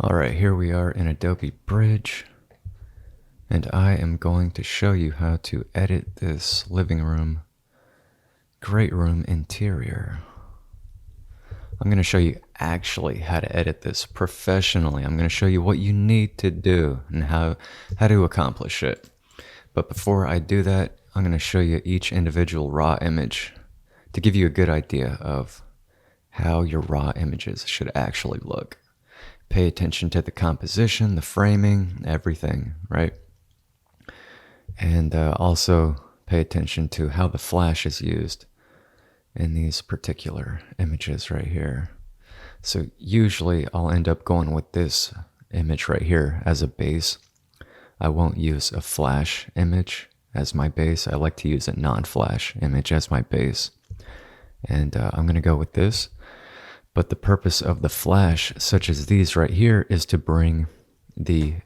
Alright, here we are in Adobe Bridge, and I am going to show you how to edit this living room, great room interior. I'm going to show you actually how to edit this professionally. I'm going to show you what you need to do and how to accomplish it. But before I do that, I'm going to show you each individual raw image to give you a good idea of how your raw images should actually look. Pay attention to the composition, the framing, everything, right? And also pay attention to how the flash is used in these particular images right here. So usually I'll end up going with this image right here as a base. I won't use a flash image as my base. I like to use a non-flash image as my base. And I'm going to go with this. But the purpose of the flash, such as these right here, is to bring in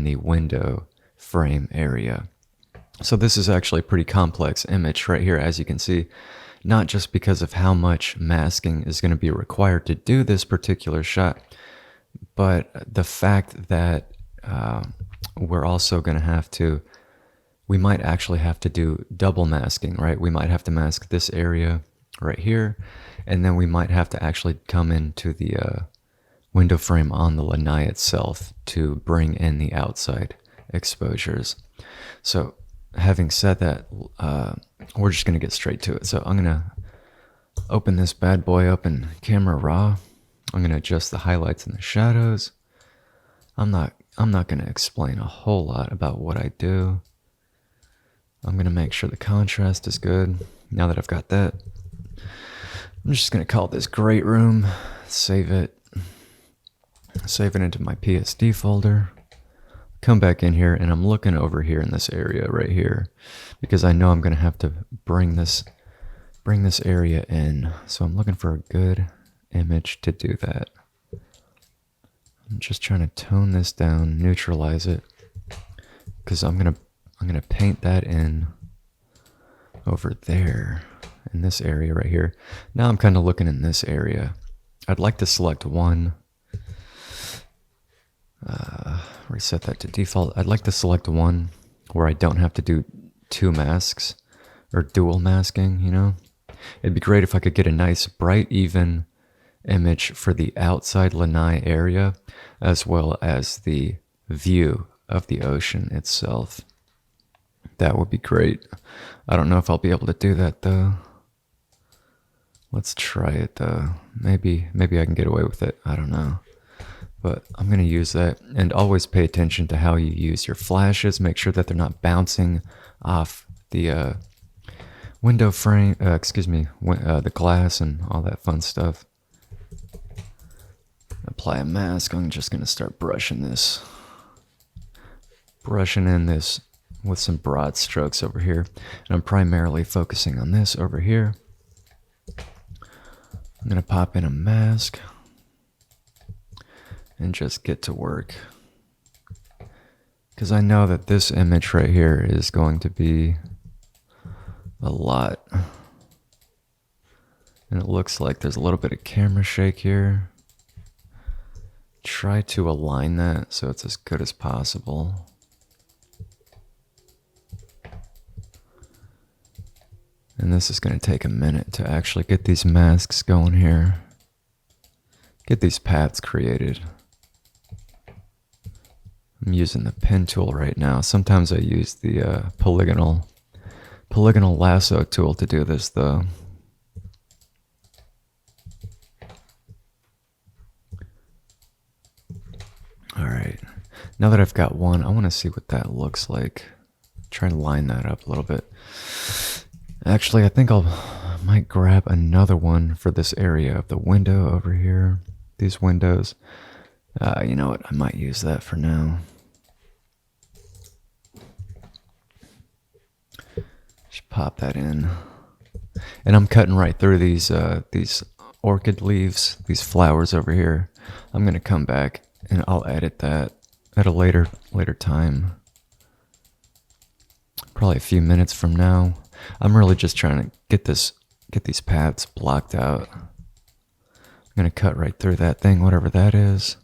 the window frame area. So this is actually a pretty complex image right here, as you can see, not just because of how much masking is going to be required to do this particular shot, but the fact that we're also going to we might actually have to do double masking, right? We might have to mask this area right here, and then we might have to actually come into the window frame on the lanai itself to bring in the outside exposures. So having said that, we're just going to get straight to it. So I'm going to open this bad boy up in Camera Raw. I'm going to adjust the highlights and the shadows. I'm not going to explain a whole lot about what I do. I'm going to make sure the contrast is good. Now that I've got that, I'm just going to call this Great Room, save it into my PSD folder, come back in here, and I'm looking over here in this area right here because I know I'm going to have to bring this area in. So I'm looking for a good image to do that. I'm just trying to tone this down, neutralize it, because I'm going to paint that in over there. In this area right here. Now I'm kind of looking in this area. I'd like to select one. Reset that to default. I'd like to select one where I don't have to do two masks or dual masking, you know? It'd be great if I could get a nice bright, even image for the outside lanai area as well as the view of the ocean itself. That would be great. I don't know if I'll be able to do that though. Let's try it though. Maybe I can get away with it. I don't know. But I'm going to use that. And always pay attention to how you use your flashes. Make sure that they're not bouncing off the window frame, the glass and all that fun stuff. Apply a mask. I'm just going to start brushing in this with some broad strokes over here. And I'm primarily focusing on this over here. I'm going to pop in a mask and just get to work. Because I know that this image right here is going to be a lot. And it looks like there's a little bit of camera shake here. Try to align that so it's as good as possible. And this is going to take a minute to actually get these masks going here. Get these paths created. I'm using the pen tool right now. Sometimes I use the polygonal lasso tool to do this though. Alright. Now that I've got one, I want to see what that looks like. Try to line that up a little bit. Actually, I think I might grab another one for this area of the window over here. These windows. You know what? I might use that for now. Just pop that in. And I'm cutting right through these orchid leaves, these flowers over here. I'm going to come back and I'll edit that at a later time. Probably a few minutes from now. I'm really just trying to get these paths blocked out. I'm going to cut right through that thing, whatever that is.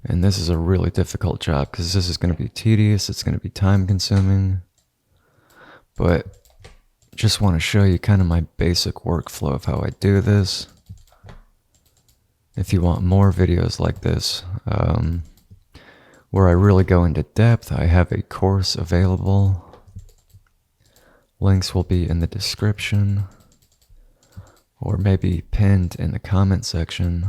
And this is a really difficult job because this is going to be tedious. It's going to be time consuming. But just want to show you kind of my basic workflow of how I do this. If you want more videos like this, where I really go into depth, I have a course available. Links will be in the description or maybe pinned in the comment section.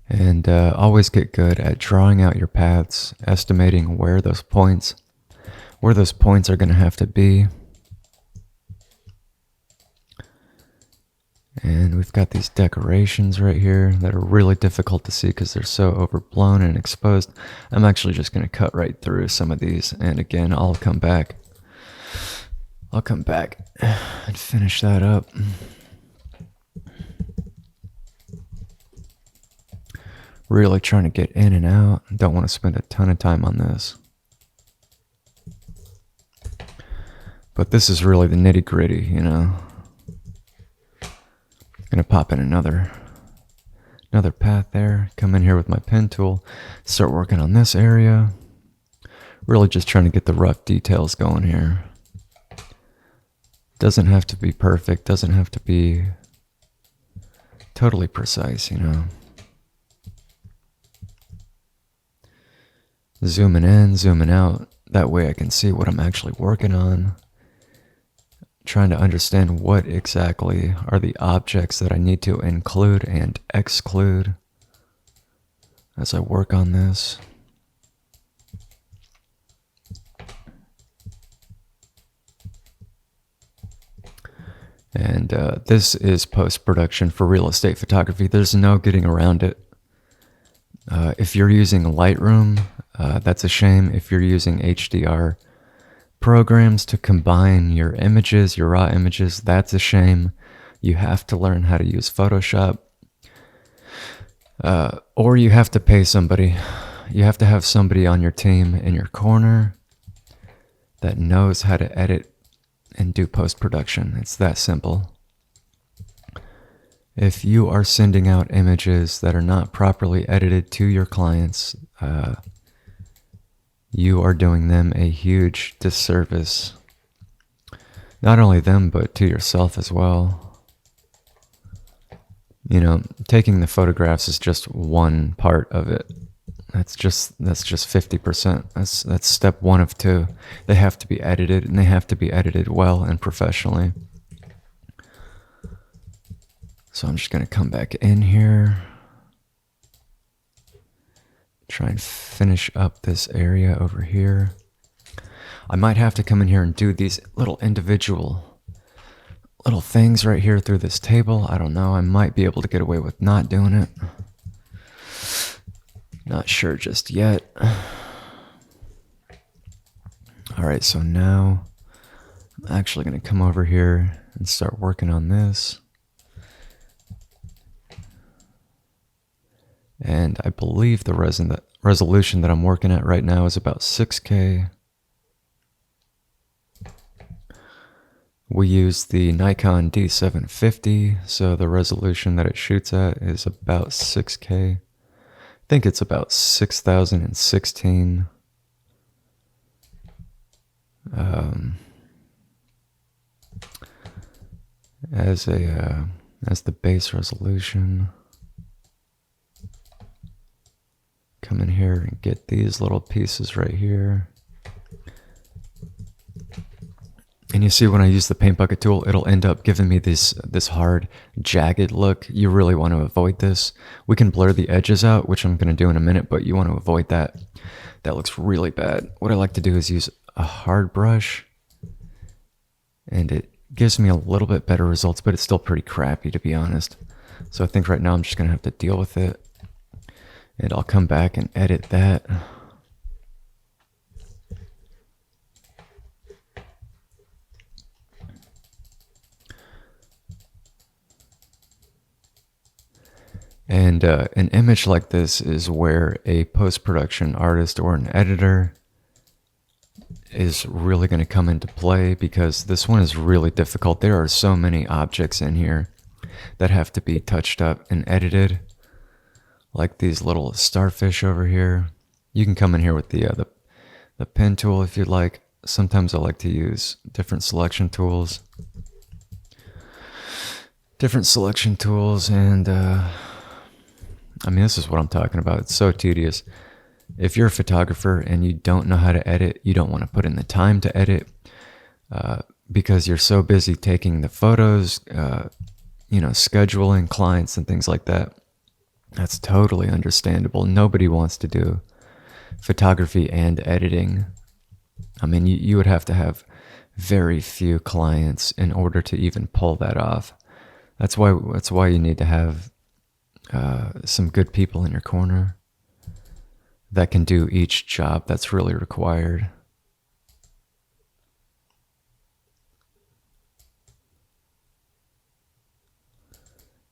And always get good at drawing out your paths, estimating where those points are going to have to be. And we've got these decorations right here that are really difficult to see because they're so overblown and exposed. I'm actually just going to cut right through some of these. And again, I'll come back and finish that up. Really trying to get in and out. Don't want to spend a ton of time on this. But this is really the nitty gritty, you know. Gonna pop in another path there. Come in here with my pen tool. Start working on this area. Really just trying to get the rough details going here. Doesn't have to be perfect. Doesn't have to be totally precise, you know. Zooming in, zooming out. That way I can see what I'm actually working on. Trying to understand what exactly are the objects that I need to include and exclude as I work on this. And this is post-production for real estate photography. There's no getting around it. If you're using Lightroom, that's a shame. If you're using HDR programs to combine your images, your raw images, that's a shame. You have to learn how to use Photoshop. Or you have to pay somebody. You have to have somebody on your team in your corner that knows how to edit and do post-production. It's that simple. If you are sending out images that are not properly edited to your clients, you are doing them a huge disservice. Not only them, but to yourself as well. You know, taking the photographs is just one part of it. That's just 50%. That's step one of two. They have to be edited, and they have to be edited well and professionally. So I'm just going to come back in here. Try and finish up this area over here. I might have to come in here and do these little individual little things right here through this table. I don't know. I might be able to get away with not doing it. Not sure just yet. All right, so now I'm actually going to come over here and start working on this. And I believe the resolution that I'm working at right now is about 6K. We use the Nikon D750, so the resolution that it shoots at is about 6K. I think it's about 6016. As the base resolution. Come in here and get these little pieces right here. And you see when I use the paint bucket tool, it'll end up giving me this hard, jagged look. You really want to avoid this. We can blur the edges out, which I'm going to do in a minute, but you want to avoid that. That looks really bad. What I like to do is use a hard brush, and it gives me a little bit better results, but it's still pretty crappy, to be honest. So I think right now I'm just going to have to deal with it. And I'll come back and edit that. And an image like this is where a post-production artist or an editor is really going to come into play, because this one is really difficult. There are so many objects in here that have to be touched up and edited, like these little starfish over here. You can come in here with the pen tool if you'd like. Sometimes I like to use different selection tools. And I mean, this is what I'm talking about. It's so tedious. If you're a photographer and you don't know how to edit, you don't want to put in the time to edit because you're so busy taking the photos, scheduling clients and things like that. That's totally understandable. Nobody wants to do photography and editing. I mean, you would have to have very few clients in order to even pull that off. That's why you need to have some good people in your corner that can do each job that's really required.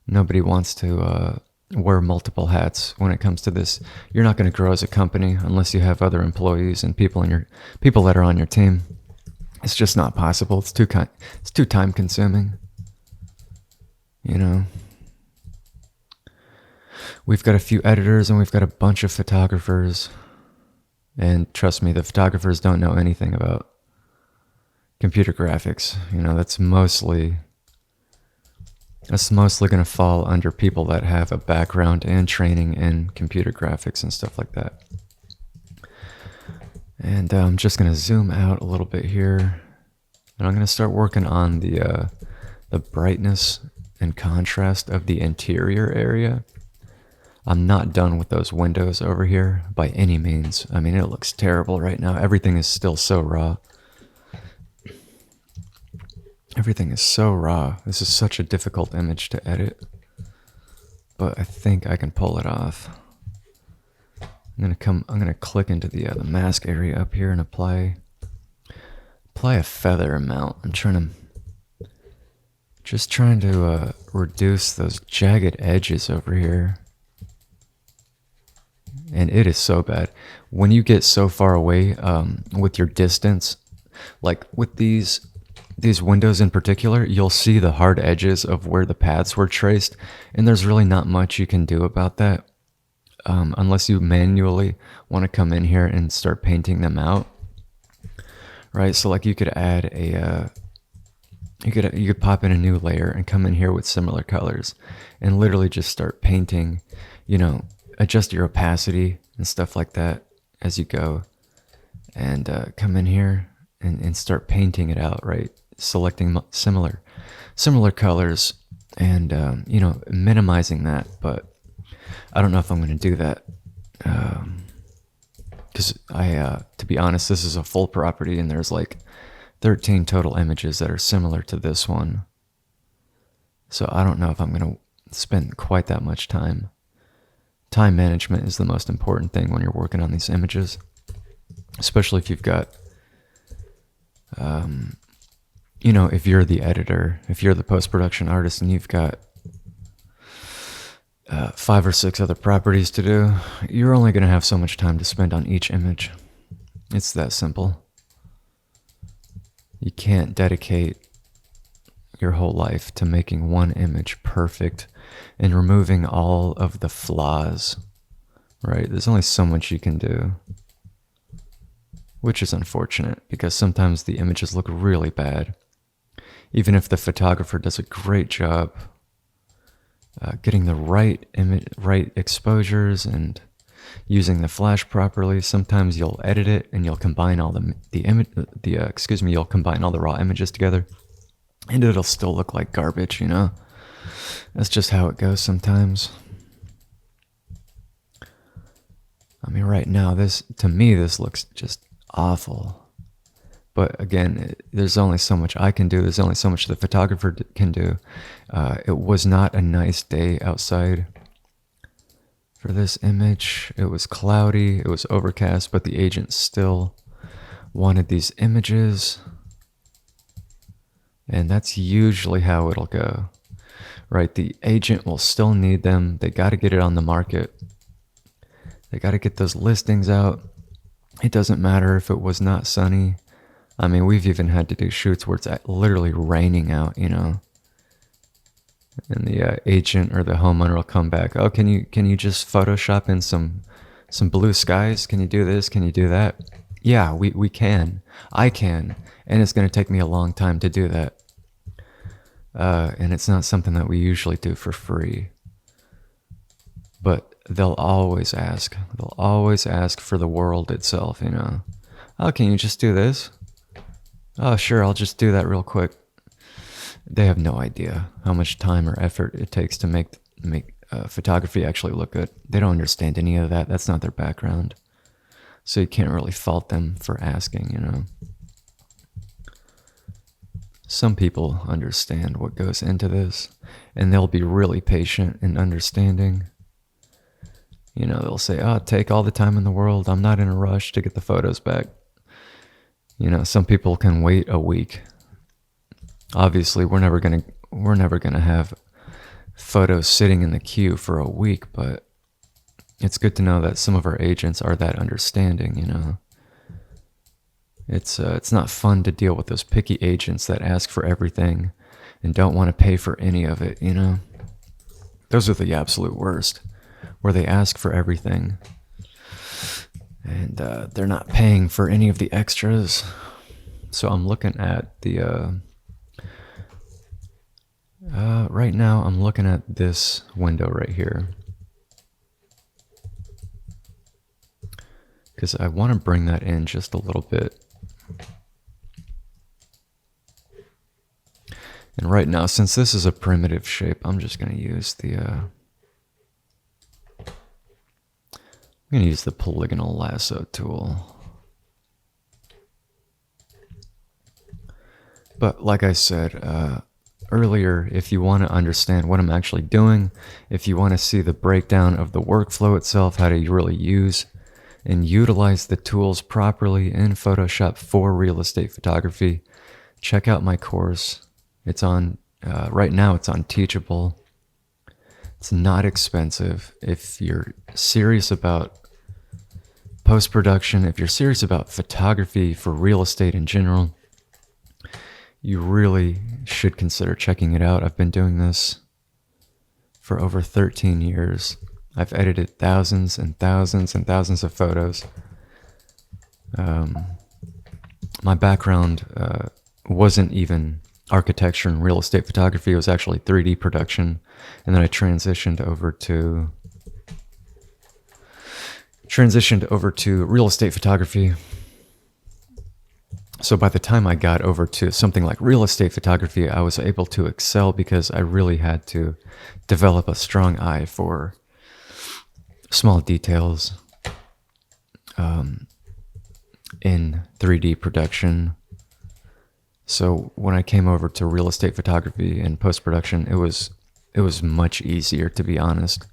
Nobody wants to wear multiple hats when it comes to this. You're not going to grow as a company unless you have other employees and people that are on your team. It's just not possible. It's too time consuming. We've got a few editors and we've got a bunch of photographers. And trust me, the photographers don't know anything about computer graphics. That's mostly going to fall under people that have a background and training in computer graphics and stuff like that. And I'm just going to zoom out a little bit here. And I'm going to start working on the brightness and contrast of the interior area. I'm not done with those windows over here by any means. I mean, it looks terrible right now. Everything is still so raw. Everything is so raw. This is such a difficult image to edit. But I think I can pull it off. I'm gonna click into the mask area up here and apply a feather amount. I'm trying to reduce those jagged edges over here. And it is so bad. When you get so far away with your distance, like with these windows in particular, you'll see the hard edges of where the paths were traced, and there's really not much you can do about that unless you manually want to come in here and start painting them out, right? So like you could add you could pop in a new layer and come in here with similar colors and literally just start painting, adjust your opacity and stuff like that as you go, and come in here and start painting it out, right? Selecting similar colors and minimizing that. But I don't know if I'm going to do that because to be honest, this is a full property and there's like 13 total images that are similar to this one. So I don't know if I'm going to spend quite that much time. Time management is the most important thing when you're working on these images, especially if you've got, if you're the editor, if you're the post-production artist and you've got 5 or 6 other properties to do, you're only going to have so much time to spend on each image. It's that simple. You can't dedicate your whole life to making one image perfect and removing all of the flaws, right? There's only so much you can do, which is unfortunate because sometimes the images look really bad. Even if the photographer does a great job getting the right exposures and using the flash properly, sometimes you'll edit it and you'll combine all you'll combine all the raw images together, and it'll still look like garbage. That's just how it goes sometimes. I mean, right now, to me, this looks just awful. But again, there's only so much I can do. There's only so much the photographer can do. It was not a nice day outside for this image. It was cloudy, it was overcast, but the agent still wanted these images. And that's usually how it'll go, right? The agent will still need them. They got to get it on the market. They got to get those listings out. It doesn't matter if it was not sunny. I mean, we've even had to do shoots where it's literally raining out, you know. And the agent or the homeowner will come back. Oh, can you just Photoshop in some blue skies? Can you do this? Can you do that? Yeah, we can. I can. And it's going to take me a long time to do that. And it's not something that we usually do for free. But they'll always ask. They'll always ask for the world itself, you know. Oh, can you just do this? Oh, sure, I'll just do that real quick. They have no idea how much time or effort it takes to make photography actually look good. They don't understand any of that. That's not their background. So you can't really fault them for asking, you know. Some people understand what goes into this, and they'll be really patient and understanding. You know, they'll say, oh, take all the time in the world. I'm not in a rush to get the photos back. You know, some people can wait a week. Obviously, we're never gonna have photos sitting in the queue for a week, but it's good to know that some of our agents are that understanding, you know. It's not fun to deal with those picky agents that ask for everything and don't want to pay for any of it, you know. Those are the absolute worst, where they ask for everything and they're not paying for any of the extras. So I'm looking at the right now I'm looking at this window right here because I want to bring that in just a little bit. And right now, since this is a primitive shape, I'm just going to use the polygonal lasso tool. But like I said earlier, if you want to understand what I'm actually doing, if you want to see the breakdown of the workflow itself, how to really use and utilize the tools properly in Photoshop for real estate photography, check out my course. It's on, right now it's on Teachable. It's not expensive. If you're serious about post-production, if you're serious about photography for real estate in general, you really should consider checking it out. I've been doing this for over 13 years. I've edited thousands and thousands and thousands of photos. My background wasn't even architecture and real estate photography. It was actually 3D production. And then I transitioned over to real estate photography. So by the time I got over to something like real estate photography, I was able to excel because I really had to develop a strong eye for small details in 3D production. So when I came over to real estate photography and post-production, it was much easier, to be honest,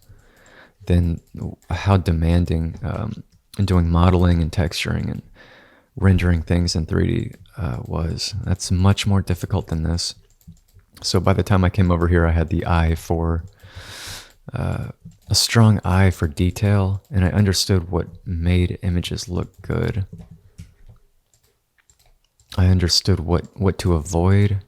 than how demanding doing modeling and texturing and rendering things in 3D was. That's much more difficult than this. So by the time I came over here, I had the eye for a strong eye for detail, and I understood what made images look good. I understood what to avoid,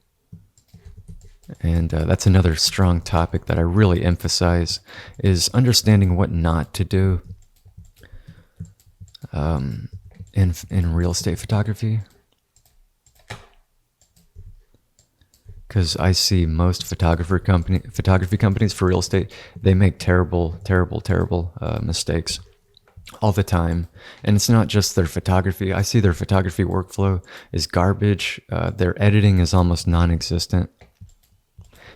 and that's another strong topic that I really emphasize, is understanding what not to do in real estate photography. Because I see most photography companies for real estate, they make terrible mistakes all the time. And it's not just their photography. I see their photography workflow is garbage. Their editing is almost non-existent.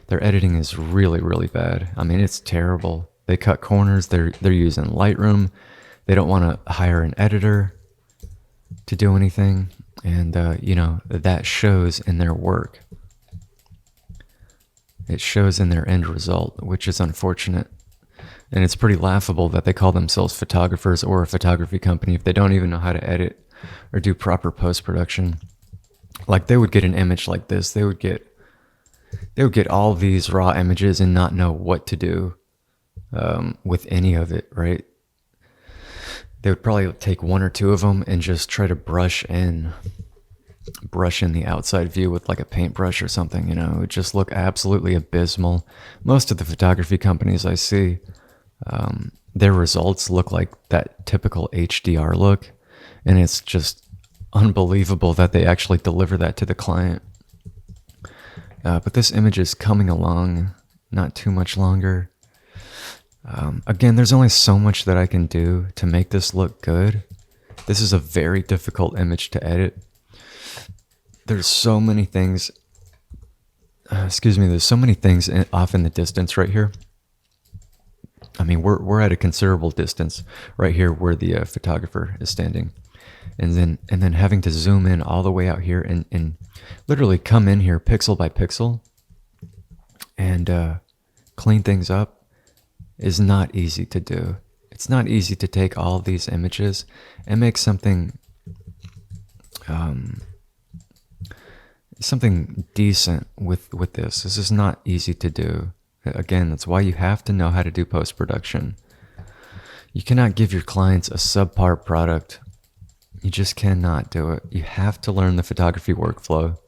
Their editing is really, really bad. I mean, it's terrible. They cut corners. They're using Lightroom. They don't want to hire an editor to do anything. And, you know, that shows in their work. It shows in their end result, which is unfortunate. And it's pretty laughable that they call themselves photographers or a photography company if they don't even know how to edit or do proper post-production. Like, they would get an image like this. They would get they would get all these raw images and not know what to do with any of it, right? They would probably take one or two of them and just try to brush in the outside view with like a paintbrush or something. You know, it would just look absolutely abysmal. Most of the photography companies I see, their results look like that typical HDR look, and it's just unbelievable that they actually deliver that to the client. But this image is coming along, not too much longer. Again, there's only so much that I can do to make this look good. This is a very difficult image to edit. There's so many things, there's so many things off in the distance right here. I mean, we're at a considerable distance right here where the photographer is standing. And then having to zoom in all the way out here and literally come in here pixel by pixel and clean things up is not easy to do. It's not easy to take all these images and make something decent with this. This is not easy to do. Again, that's why you have to know how to do post-production. You cannot give your clients a subpar product. You just cannot do it. You have to learn the photography workflow,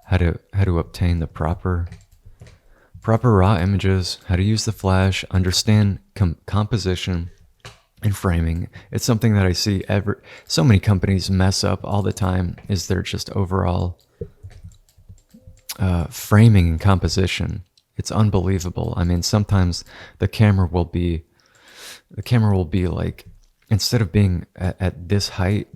how to obtain the proper raw images, how to use the flash, understand composition and framing. It's something that I see so many companies mess up all the time, is their just overall framing and composition. It's unbelievable. I mean, sometimes the camera will be like, instead of being at this height,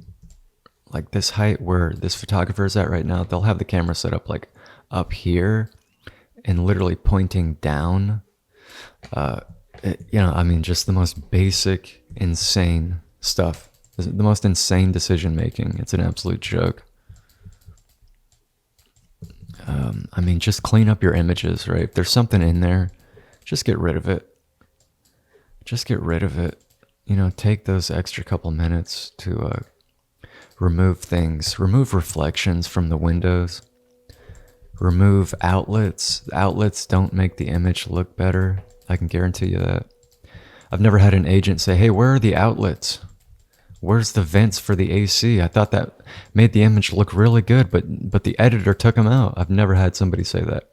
like this height where this photographer is at right now, they'll have the camera set up like up here and literally pointing down. I mean, just the most basic, insane stuff. The most insane decision making. It's an absolute joke. I mean, just clean up your images, right? If there's something in there, just get rid of it. Just get rid of it. You know, take those extra couple minutes to remove things. Remove reflections from the windows. Remove outlets. Outlets don't make the image look better. I can guarantee you that. I've never had an agent say, hey, where are the outlets? Where's the vents for the AC? I thought that made the image look really good, but the editor took them out. I've never had somebody say that.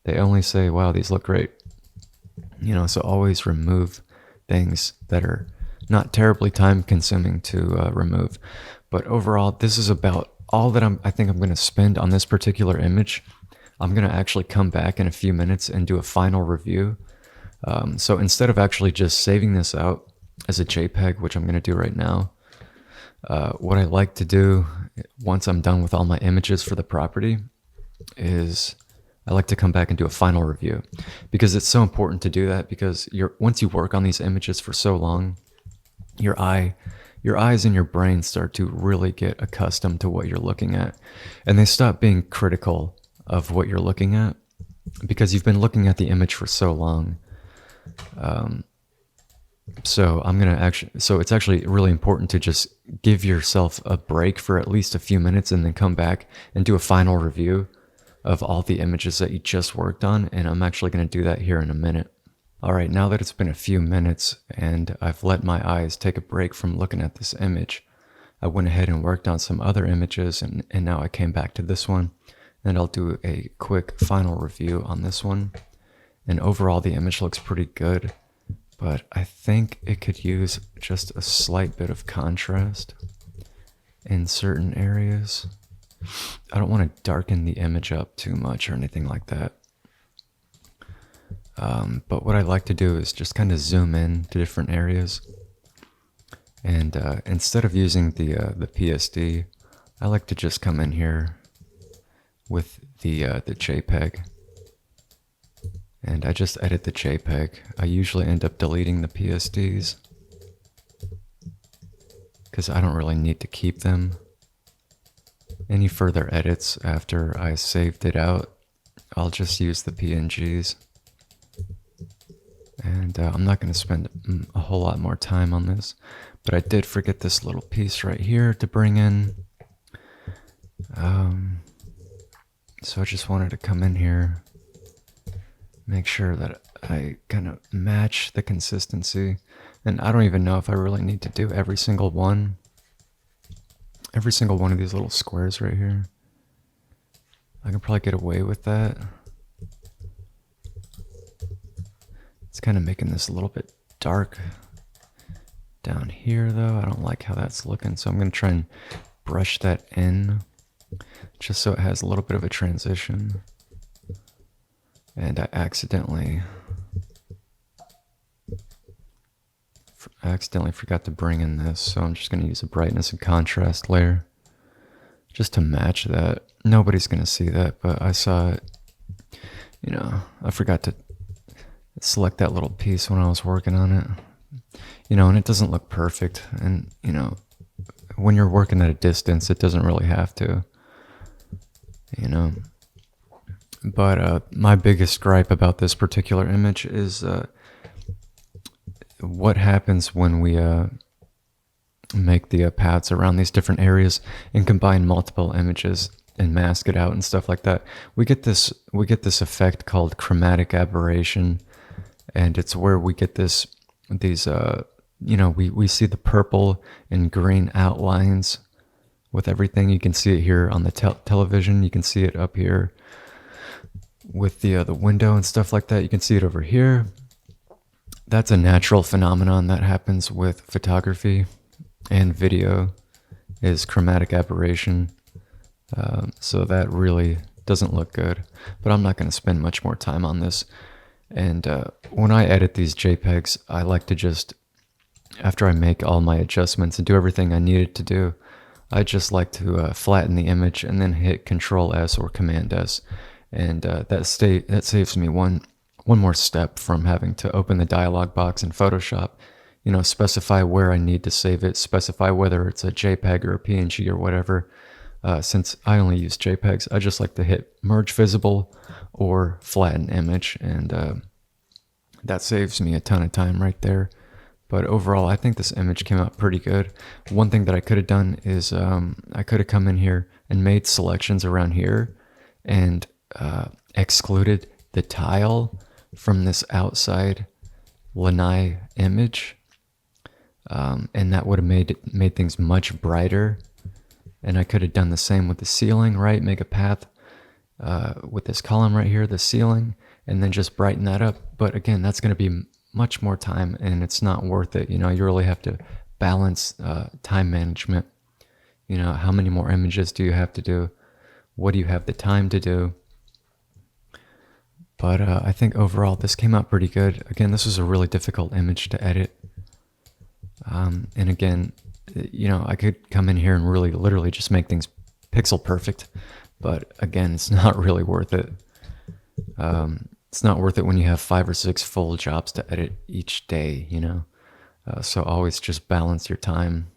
They only say, wow, these look great. You know, so always remove things that are not terribly time consuming to remove. But overall, this is about all that I think I'm going to spend on this particular image. I'm going to actually come back in a few minutes and do a final review. So instead of actually just saving this out as a JPEG, which I'm going to do right now, what I like to do once I'm done with all my images for the property is I like to come back and do a final review, because it's so important to do that, because once you work on these images for so long, your eyes and your brain start to really get accustomed to what you're looking at, and they stop being critical of what you're looking at because you've been looking at the image for so long. So it's actually really important to just give yourself a break for at least a few minutes and then come back and do a final review of all the images that you just worked on. And I'm actually going to do that here in a minute. All right, now that it's been a few minutes and I've let my eyes take a break from looking at this image, I went ahead and worked on some other images, and now I came back to this one, and I'll do a quick final review on this one. And overall, the image looks pretty good, but I think it could use just a slight bit of contrast in certain areas. I don't want to darken the image up too much or anything like that. But what I like to do is just kind of zoom in to different areas. And instead of using the PSD, I like to just come in here with the JPEG. And I just edit the JPEG. I usually end up deleting the PSDs because I don't really need to keep them. Any further edits after I saved it out, I'll just use the PNGs. And I'm not going to spend a whole lot more time on this, but I did forget this little piece right here to bring in. So I just wanted to come in here, make sure that I kind of match the consistency. And I don't even know if I really need to do every single one of these little squares right here. I can probably get away with that. It's kind of making this a little bit dark down here though. I don't like how that's looking, so I'm going to try and brush that in just so it has a little bit of a transition. And I accidentally forgot to bring in this, so I'm just going to use a brightness and contrast layer just to match that. Nobody's going to see that, but I saw it. You know, I forgot to select that little piece when I was working on it. You know, and it doesn't look perfect. And, you know, when you're working at a distance, it doesn't really have to. You know. But my biggest gripe about this particular image is what happens when we make the paths around these different areas and combine multiple images and mask it out and stuff like that. We get this effect called chromatic aberration, and it's where we get these you know, we see the purple and green outlines with everything. You can see it here on the television. You can see it up here with the window and stuff like that. You can see it over here. That's a natural phenomenon that happens with photography and video, is chromatic aberration. So that really doesn't look good, but I'm not going to spend much more time on this. And when I edit these JPEGs, I like to just, after I make all my adjustments and do everything I needed to do, I just like to flatten the image and then hit Control S or Command S. And that saves me one more step from having to open the dialog box in Photoshop, you know, specify where I need to save it, specify whether it's a JPEG or a PNG or whatever. Since I only use JPEGs, I just like to hit Merge Visible or Flatten Image, and that saves me a ton of time right there. But overall, I think this image came out pretty good. One thing that I could have done is I could have come in here and made selections around here and excluded the tile from this outside lanai image, and that would have made things much brighter. And I could have done the same with the ceiling, right? Make a path with this column right here, the ceiling, and then just brighten that up. But again, that's going to be much more time, and it's not worth it. You know, you really have to balance time management. You know, how many more images do you have to do? What do you have the time to do? But I think overall this came out pretty good. Again, this was a really difficult image to edit. And again, you know, I could come in here and really literally just make things pixel perfect. But again, it's not really worth it. It's not worth it when you have 5 or 6 full jobs to edit each day, you know. So always just balance your time.